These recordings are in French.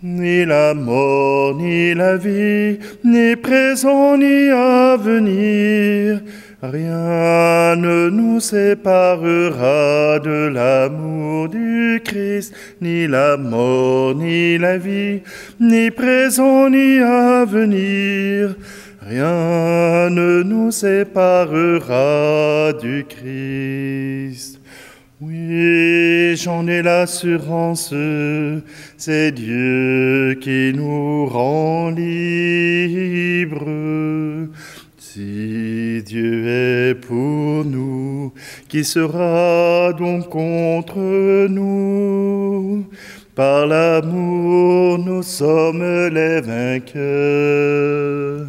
Ni la mort, ni la vie, ni présent, ni à venir, rien ne nous séparera de l'amour du Christ. Ni la mort, ni la vie, ni présent, ni à venir, rien ne nous séparera du Christ. Oui, j'en ai l'assurance, c'est Dieu qui nous rend libres. Si Dieu est pour nous, qui sera donc contre nous? Par l'amour, nous sommes les vainqueurs.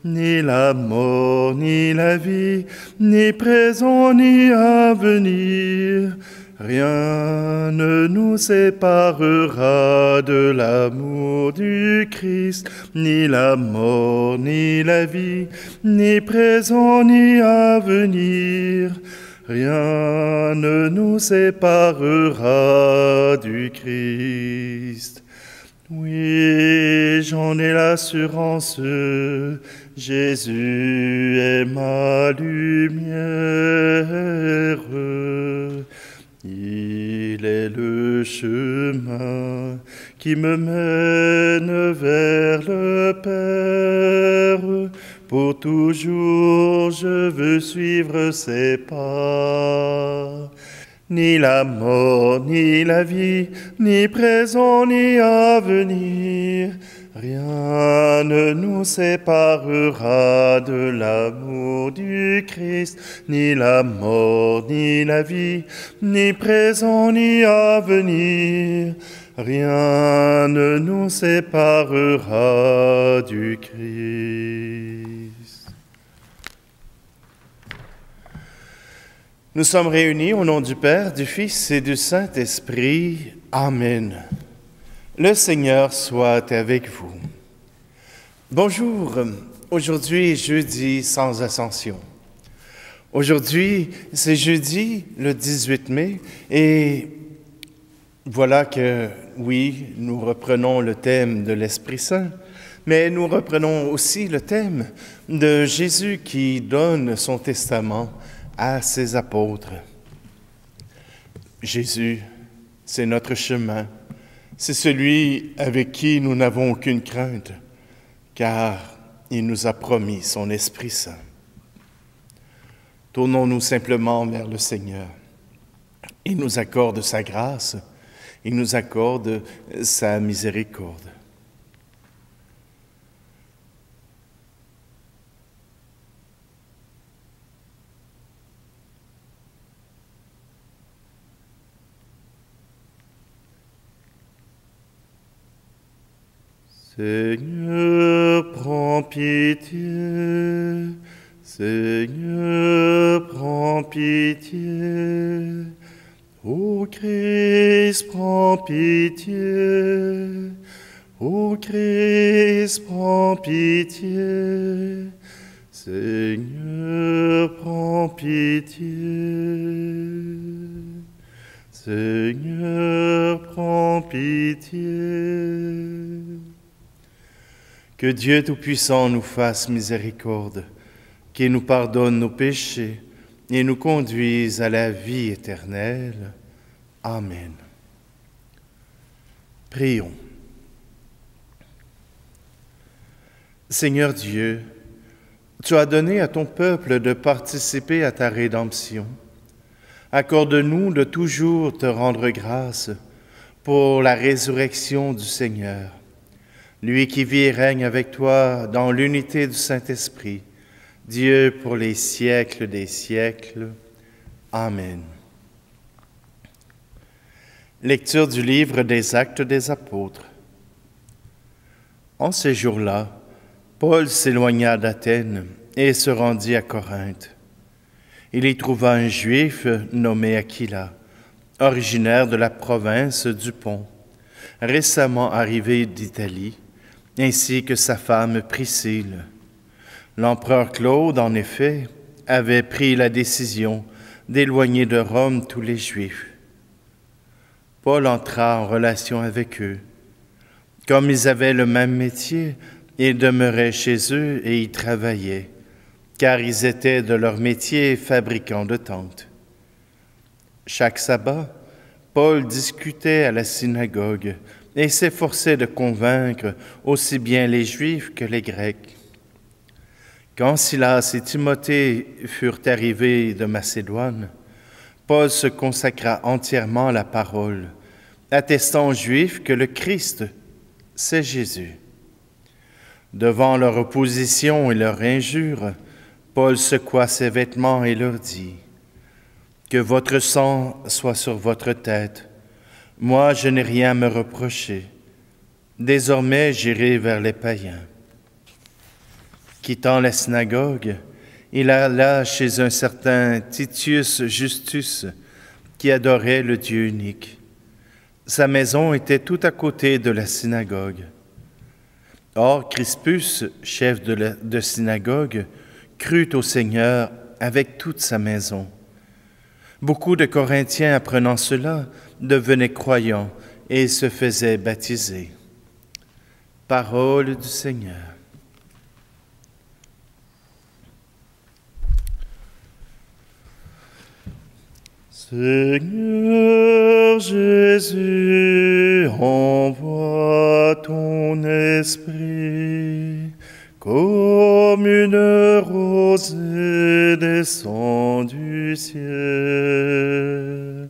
Ni la mort, ni la vie, ni présent, ni à venir, rien ne nous séparera de l'amour du Christ. Ni la mort, ni la vie, ni présent, ni à venir, rien ne nous séparera du Christ. Oui, j'en ai l'assurance, Jésus est ma lumière. Il est le chemin qui me mène vers le Père. Pour toujours, je veux suivre ses pas. Ni la mort, ni la vie, ni présent, ni à venir, rien ne nous séparera de l'amour du Christ. Ni la mort, ni la vie, ni présent, ni à venir, rien ne nous séparera du Christ. Nous sommes réunis au nom du Père, du Fils et du Saint-Esprit. Amen. Le Seigneur soit avec vous. Bonjour, aujourd'hui est jeudi sans Ascension. Aujourd'hui, c'est jeudi le 18 mai et voilà que, oui, nous reprenons le thème de l'Esprit Saint, mais nous reprenons aussi le thème de Jésus qui donne son testament à ses apôtres. Jésus, c'est notre chemin, c'est celui avec qui nous n'avons aucune crainte, car il nous a promis son Esprit Saint. Tournons-nous simplement vers le Seigneur. Il nous accorde sa grâce, il nous accorde sa miséricorde. Seigneur, prends pitié. Seigneur, prends pitié. Ô Christ, prends pitié. Ô Christ, prends pitié. Seigneur, prends pitié. Seigneur, prends pitié. Que Dieu Tout-Puissant nous fasse miséricorde, qu'il nous pardonne nos péchés et nous conduise à la vie éternelle. Amen. Prions. Seigneur Dieu, tu as donné à ton peuple de participer à ta rédemption. Accorde-nous de toujours te rendre grâce pour la résurrection du Seigneur, lui qui vit et règne avec toi dans l'unité du Saint-Esprit, Dieu pour les siècles des siècles. Amen. Lecture du livre des Actes des Apôtres. En ces jours-là, Paul s'éloigna d'Athènes et se rendit à Corinthe. Il y trouva un Juif nommé Aquila, originaire de la province du Pont, récemment arrivé d'Italie, ainsi que sa femme Priscille. L'empereur Claude, en effet, avait pris la décision d'éloigner de Rome tous les Juifs. Paul entra en relation avec eux. Comme ils avaient le même métier, ils demeuraient chez eux et y travaillaient, car ils étaient de leur métier fabricants de tentes. Chaque sabbat, Paul discutait à la synagogue et s'efforçait de convaincre aussi bien les Juifs que les Grecs. Quand Silas et Timothée furent arrivés de Macédoine, Paul se consacra entièrement à la parole, attestant aux Juifs que le Christ, c'est Jésus. Devant leur opposition et leur injure, Paul secoua ses vêtements et leur dit : « Que votre sang soit sur votre tête. Moi, je n'ai rien à me reprocher. Désormais, j'irai vers les païens. » Quittant la synagogue, il alla chez un certain Titius Justus, qui adorait le Dieu unique. Sa maison était tout à côté de la synagogue. Or, Crispus, chef de synagogue, crut au Seigneur avec toute sa maison. Beaucoup de Corinthiens, apprenant cela, devenaient croyants et se faisaient baptiser. Parole du Seigneur. Seigneur Jésus, envoie ton esprit, comme une rosée descend du ciel.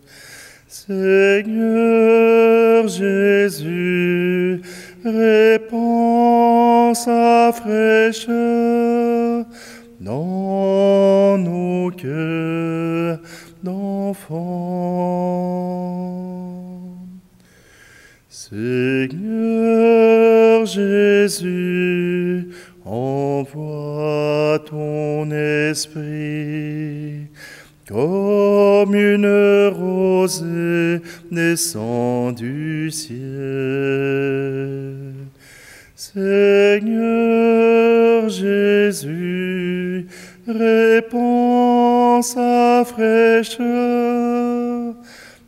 Seigneur Jésus, répands sa fraîcheur dans nos cœurs d'enfants. Seigneur Jésus, envoie ton esprit, comme une rosée descend du ciel. Seigneur Jésus, répands sa fraîcheur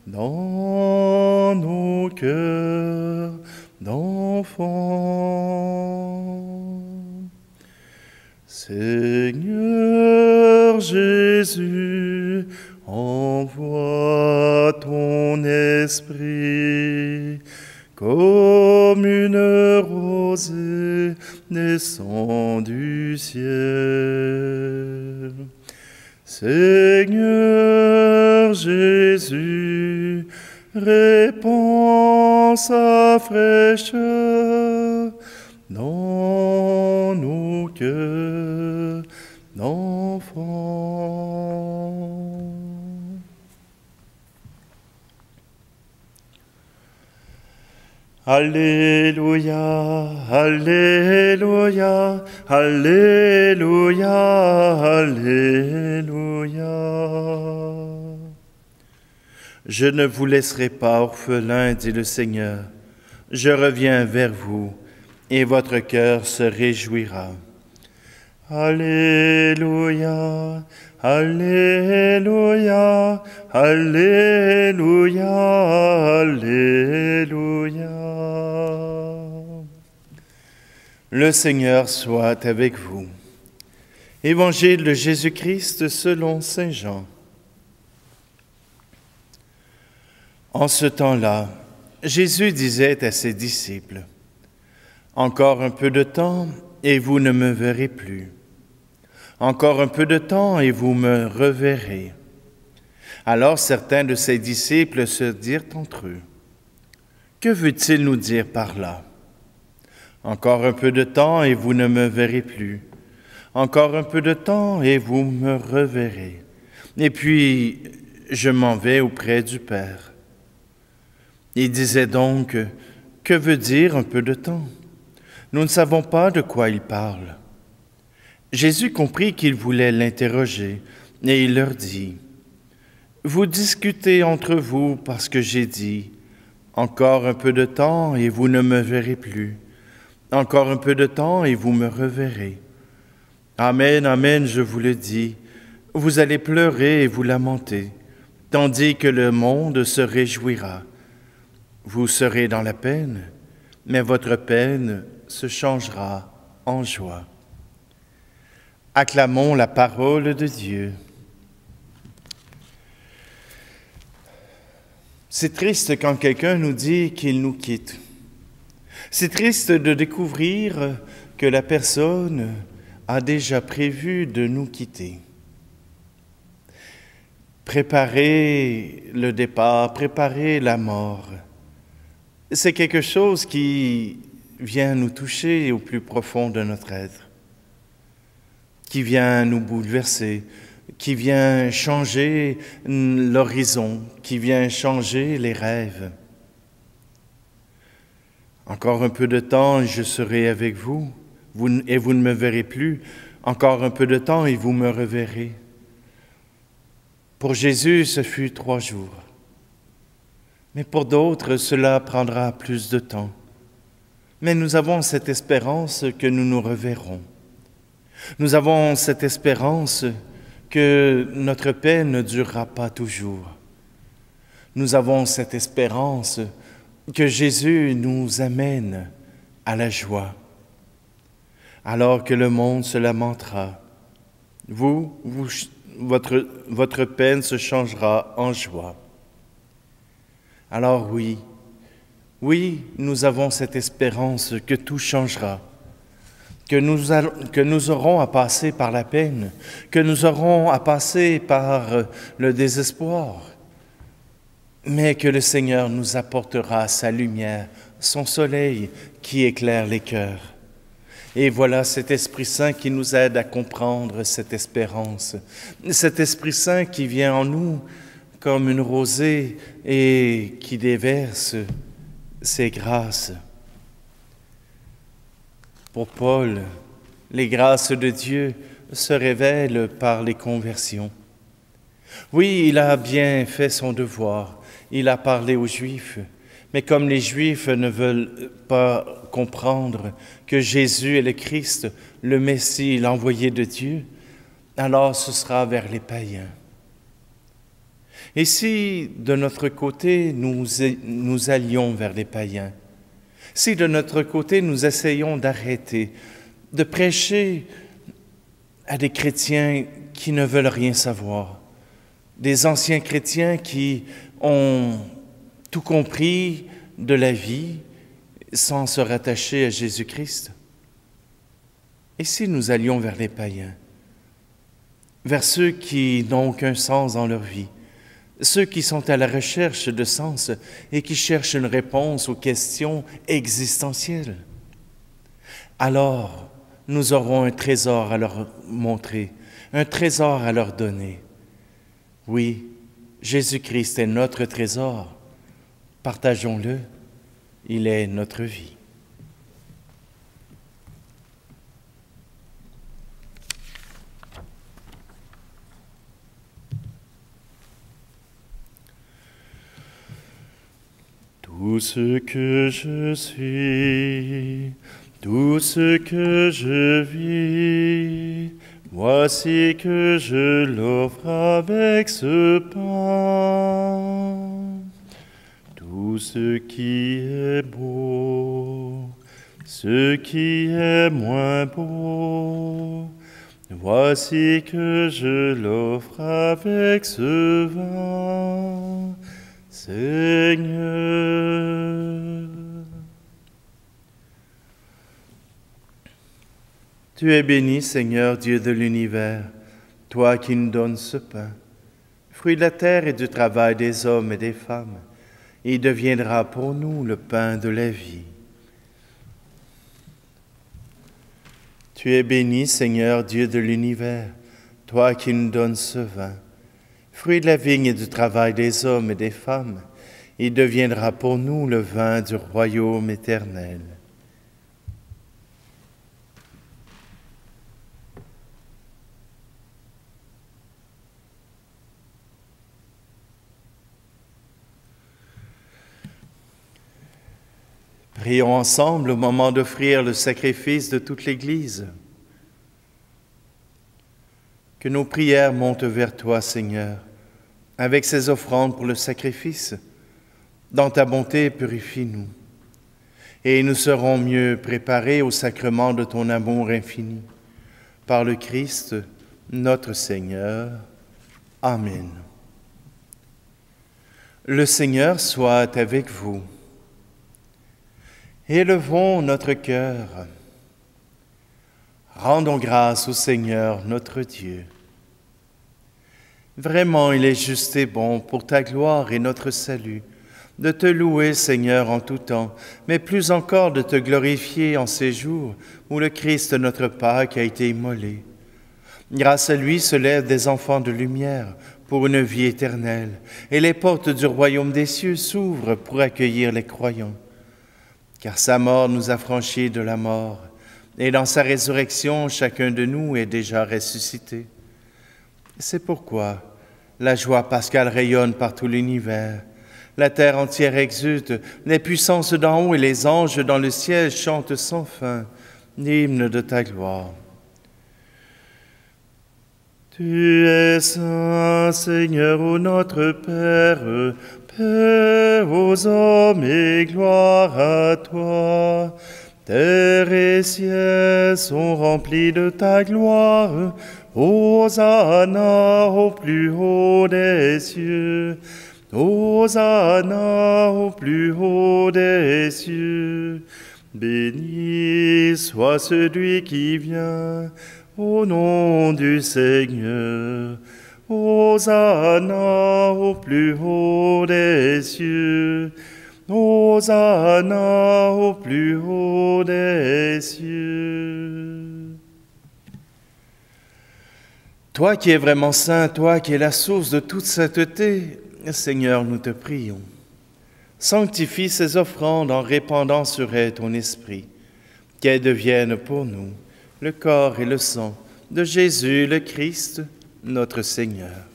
dans nos cœurs d'enfants. Seigneur Jésus, envoie ton esprit, comme une rosée descend du ciel. Seigneur Jésus, répands sa fraîcheur dans nos cœurs d'enfants. Alléluia, Alléluia, Alléluia, Alléluia. Je ne vous laisserai pas orphelin, dit le Seigneur. Je reviens vers vous, et votre cœur se réjouira. Alléluia, Alléluia, Alléluia, Alléluia. Le Seigneur soit avec vous. Évangile de Jésus-Christ selon saint Jean. En ce temps-là, Jésus disait à ses disciples : « Encore un peu de temps, et vous ne me verrez plus. Encore un peu de temps, et vous me reverrez. » Alors certains de ses disciples se dirent entre eux : « Que veut-il nous dire par là ? Encore un peu de temps, et vous ne me verrez plus. Encore un peu de temps, et vous me reverrez. Et puis, je m'en vais auprès du Père. » Il disait donc : « Que veut dire un peu de temps ? Nous ne savons pas de quoi il parle. » Jésus comprit qu'ils voulaient l'interroger, et il leur dit : « Vous discutez entre vous parce que j'ai dit : Encore un peu de temps, et vous ne me verrez plus. Encore un peu de temps, et vous me reverrez. Amen, amen, je vous le dis, vous allez pleurer et vous lamenter, tandis que le monde se réjouira. Vous serez dans la peine, mais votre peine se changera en joie. Acclamons la parole de Dieu. C'est triste quand quelqu'un nous dit qu'il nous quitte. C'est triste de découvrir que la personne a déjà prévu de nous quitter. Préparer le départ, préparer la mort, c'est quelque chose qui vient nous toucher au plus profond de notre être, qui vient nous bouleverser, qui vient changer l'horizon, qui vient changer les rêves. Encore un peu de temps, je serai avec vous, et vous ne me verrez plus. Encore un peu de temps, et vous me reverrez. Pour Jésus, ce fut 3 jours. Mais pour d'autres, cela prendra plus de temps. Mais nous avons cette espérance que nous nous reverrons. Nous avons cette espérance que notre peine ne durera pas toujours. Nous avons cette espérance que Jésus nous amène à la joie. Alors que le monde se lamentera, votre peine se changera en joie. Alors oui, nous avons cette espérance que tout changera, que nous aurons à passer par la peine, que nous aurons à passer par le désespoir, mais que le Seigneur nous apportera sa lumière, son soleil qui éclaire les cœurs. Et voilà cet Esprit Saint qui nous aide à comprendre cette espérance, cet Esprit Saint qui vient en nous comme une rosée et qui déverse ses grâces. Pour Paul, les grâces de Dieu se révèlent par les conversions. Oui, il a bien fait son devoir, il a parlé aux Juifs, mais comme les Juifs ne veulent pas comprendre que Jésus est le Christ, le Messie, l'envoyé de Dieu, alors ce sera vers les païens. Et si de notre côté nous allions vers les païens, si de notre côté nous essayons d'arrêter, de prêcher à des chrétiens qui ne veulent rien savoir, des anciens chrétiens qui ont tout compris de la vie sans se rattacher à Jésus-Christ. Et si nous allions vers les païens, vers ceux qui n'ont aucun sens dans leur vie, ceux qui sont à la recherche de sens et qui cherchent une réponse aux questions existentielles, alors nous aurons un trésor à leur montrer, un trésor à leur donner. Oui, Jésus-Christ est notre trésor. Partageons-le, il est notre vie. Tout ce que je suis, tout ce que je vis, voici que je l'offre avec ce pain. Tout ce qui est beau, ce qui est moins beau, voici que je l'offre avec ce vin, Seigneur. Tu es béni, Seigneur, Dieu de l'univers, toi qui nous donnes ce pain, fruit de la terre et du travail des hommes et des femmes. Il deviendra pour nous le pain de la vie. Tu es béni, Seigneur, Dieu de l'univers, toi qui nous donnes ce vin, fruit de la vigne et du travail des hommes et des femmes. Il deviendra pour nous le vin du royaume éternel. Prions ensemble au moment d'offrir le sacrifice de toute l'Église. Que nos prières montent vers toi, Seigneur, avec ces offrandes pour le sacrifice. Dans ta bonté, purifie-nous. et nous serons mieux préparés au sacrement de ton amour infini. Par le Christ, notre Seigneur. Amen. Le Seigneur soit avec vous. Élevons notre cœur. Rendons grâce au Seigneur notre Dieu. Vraiment, il est juste et bon pour ta gloire et notre salut, de te louer, Seigneur, en tout temps, mais plus encore de te glorifier en ces jours où le Christ, notre Pâque, a été immolé. Grâce à lui se lèvent des enfants de lumière pour une vie éternelle, et les portes du royaume des cieux s'ouvrent pour accueillir les croyants. Car sa mort nous a franchis de la mort, et dans sa résurrection, chacun de nous est déjà ressuscité. C'est pourquoi la joie pascale rayonne par tout l'univers. La terre entière exulte, les puissances d'en haut et les anges dans le ciel chantent sans fin l'hymne de ta gloire. Tu es saint, Seigneur, ô notre Père, paix aux hommes et gloire à toi. Terre et ciel sont remplis de ta gloire. Hosanna au plus haut des cieux. Hosanna au plus haut des cieux. Béni soit celui qui vient au nom du Seigneur. Hosanna au plus haut des cieux. Hosanna au plus haut des cieux. Toi qui es vraiment saint, toi qui es la source de toute sainteté, Seigneur, nous te prions. Sanctifie ces offrandes en répandant sur elles ton esprit, qu'elles deviennent pour nous le corps et le sang de Jésus le Christ, notre Seigneur.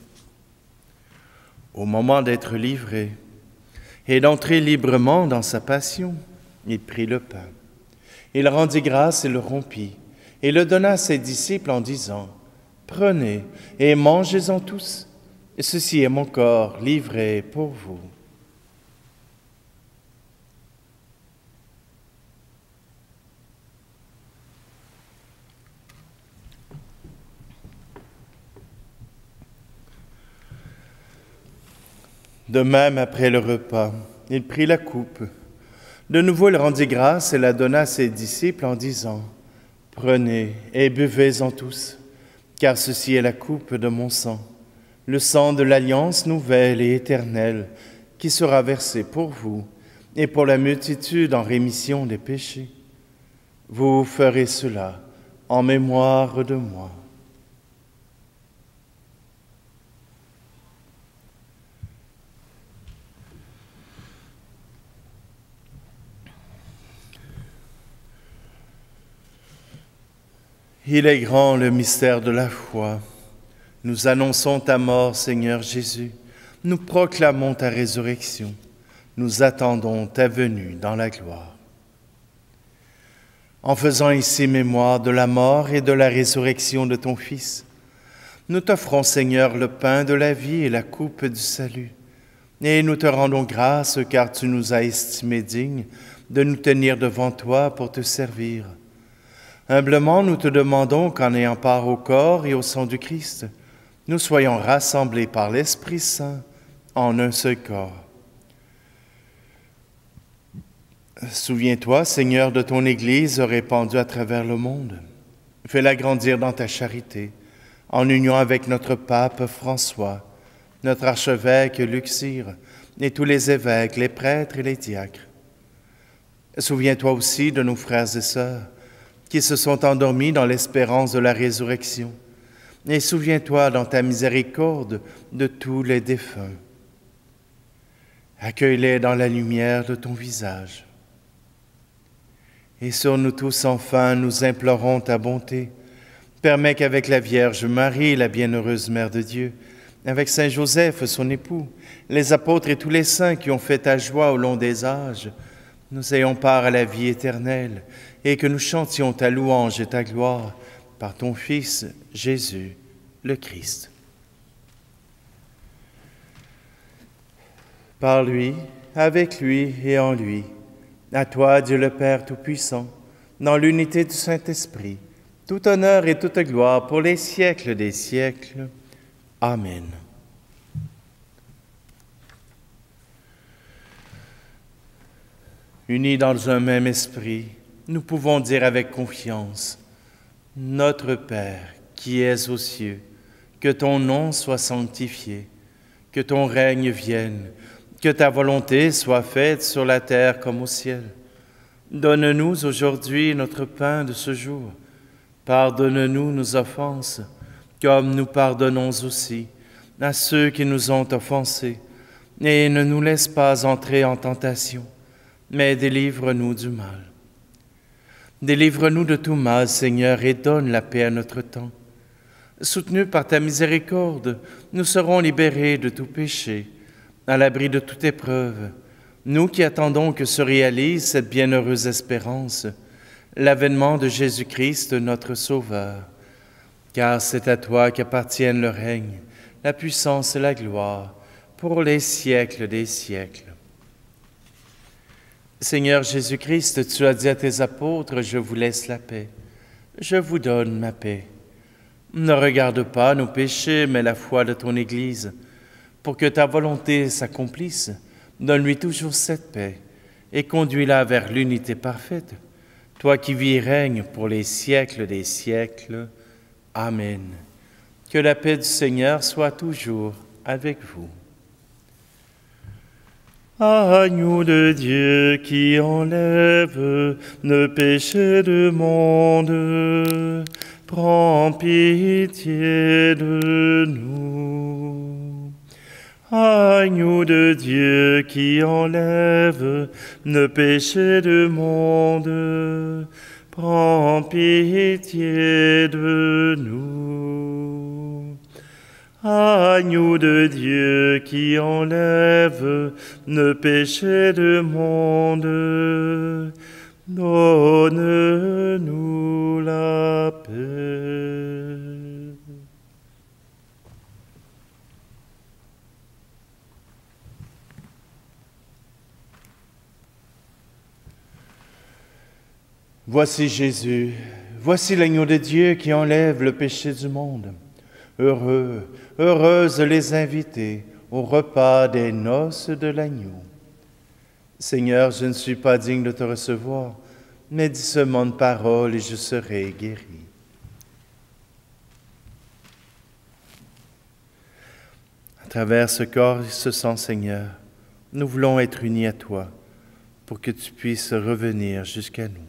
Au moment d'être livré et d'entrer librement dans sa passion, il prit le pain. Il rendit grâce et le rompit, et le donna à ses disciples en disant: « Prenez et mangez-en tous, ceci est mon corps livré pour vous. » De même, après le repas, il prit la coupe. De nouveau, il rendit grâce et la donna à ses disciples en disant: « Prenez et buvez-en tous, car ceci est la coupe de mon sang, le sang de l'alliance nouvelle et éternelle, qui sera versé pour vous et pour la multitude en rémission des péchés. Vous ferez cela en mémoire de moi. » Il est grand le mystère de la foi. Nous annonçons ta mort, Seigneur Jésus. Nous proclamons ta résurrection. Nous attendons ta venue dans la gloire. En faisant ici mémoire de la mort et de la résurrection de ton Fils, nous t'offrons, Seigneur, le pain de la vie et la coupe du salut. Et nous te rendons grâce car tu nous as estimés dignes de nous tenir devant toi pour te servir. Humblement, nous te demandons qu'en ayant part au corps et au sang du Christ, nous soyons rassemblés par l'Esprit Saint en un seul corps. Souviens-toi, Seigneur, de ton Église répandue à travers le monde. Fais-la grandir dans ta charité, en union avec notre pape François, notre archevêque Luxire, et tous les évêques, les prêtres et les diacres. Souviens-toi aussi de nos frères et sœurs, qui se sont endormis dans l'espérance de la résurrection. Et souviens-toi dans ta miséricorde de tous les défunts. Accueille-les dans la lumière de ton visage. Et sur nous tous, enfin, nous implorons ta bonté. Permets qu'avec la Vierge Marie, la bienheureuse Mère de Dieu, avec Saint Joseph, son époux, les apôtres et tous les saints qui ont fait ta joie au long des âges, nous ayons part à la vie éternelle et que nous chantions ta louange et ta gloire par ton Fils, Jésus, le Christ. Par lui, avec lui et en lui, À toi, Dieu le Père Tout-Puissant, dans l'unité du Saint-Esprit, tout honneur et toute gloire pour les siècles des siècles. Amen. Unis dans un même esprit, nous pouvons dire avec confiance: Notre Père, qui es aux cieux, que ton nom soit sanctifié, que ton règne vienne, que ta volonté soit faite sur la terre comme au ciel. Donne-nous aujourd'hui notre pain de ce jour. Pardonne-nous nos offenses, comme nous pardonnons aussi à ceux qui nous ont offensés. Et ne nous laisse pas entrer en tentation, mais délivre-nous du mal. Délivre-nous de tout mal, Seigneur, et donne la paix à notre temps. Soutenus par ta miséricorde, nous serons libérés de tout péché, à l'abri de toute épreuve, nous qui attendons que se réalise cette bienheureuse espérance, l'avènement de Jésus-Christ, notre Sauveur. Car c'est à toi qu'appartiennent le règne, la puissance et la gloire, pour les siècles des siècles. Seigneur Jésus-Christ, tu as dit à tes apôtres: « Je vous laisse la paix, je vous donne ma paix. » Ne regarde pas nos péchés, mais la foi de ton Église. Pour que ta volonté s'accomplisse, donne-lui toujours cette paix et conduis-la vers l'unité parfaite. Toi qui vis et règnes pour les siècles des siècles. Amen. Que la paix du Seigneur soit toujours avec vous. Agneau de Dieu qui enlève le péché du monde, prends pitié de nous. Agneau de Dieu qui enlève le péché du monde, prends pitié de nous. Agneau de Dieu qui enlève le péché du monde, donne-nous la paix. Voici Jésus, voici l'agneau de Dieu qui enlève le péché du monde. Heureux, heureuses les invités au repas des noces de l'agneau. Seigneur, je ne suis pas digne de te recevoir, mais dis seulement une parole et je serai guéri. À travers ce corps et ce sang, Seigneur, nous voulons être unis à toi pour que tu puisses revenir jusqu'à nous.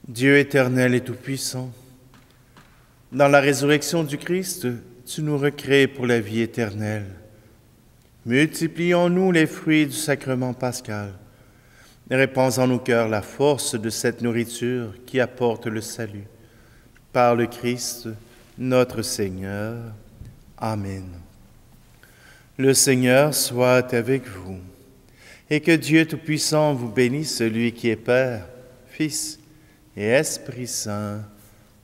Dieu éternel et tout-puissant, dans la résurrection du Christ, tu nous recrées pour la vie éternelle. Multiplions-nous les fruits du sacrement pascal et répands en nos cœurs la force de cette nourriture qui apporte le salut. Par le Christ, notre Seigneur. Amen. Le Seigneur soit avec vous et que Dieu Tout-Puissant vous bénisse, celui qui est Père, Fils et Esprit Saint.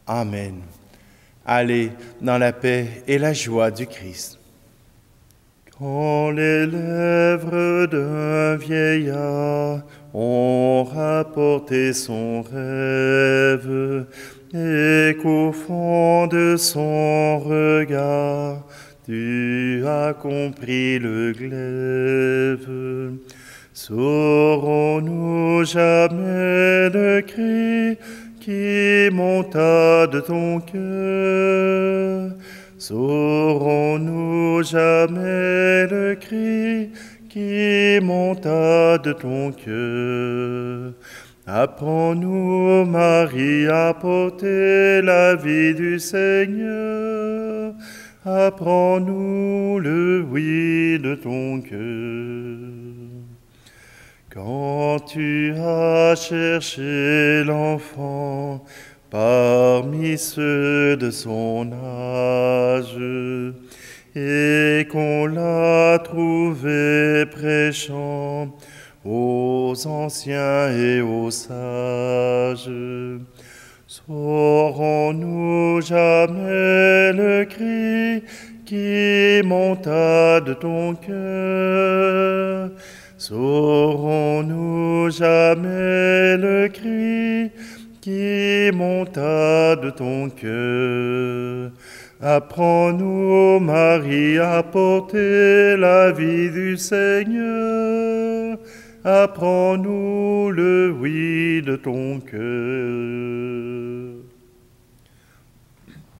Amen. Allez dans la paix et la joie du Christ. Quand les lèvres d'un vieillard ont rapporté son rêve et qu'au fond de son regard tu as compris le glaive, saurons-nous jamais le cri qui monta de ton cœur? Saurons-nous jamais le cri qui monta de ton cœur? Apprends-nous, Marie, à porter la vie du Seigneur. Apprends-nous le oui de ton cœur. Quand tu as cherché l'enfant parmi ceux de son âge, et qu'on l'a trouvé prêchant aux anciens et aux sages, saurons-nous jamais le cri qui monta de ton cœur? Saurons-nous jamais le cri qui monta de ton cœur? Apprends-nous, Marie, à porter la vie du Seigneur. Apprends-nous le oui de ton cœur.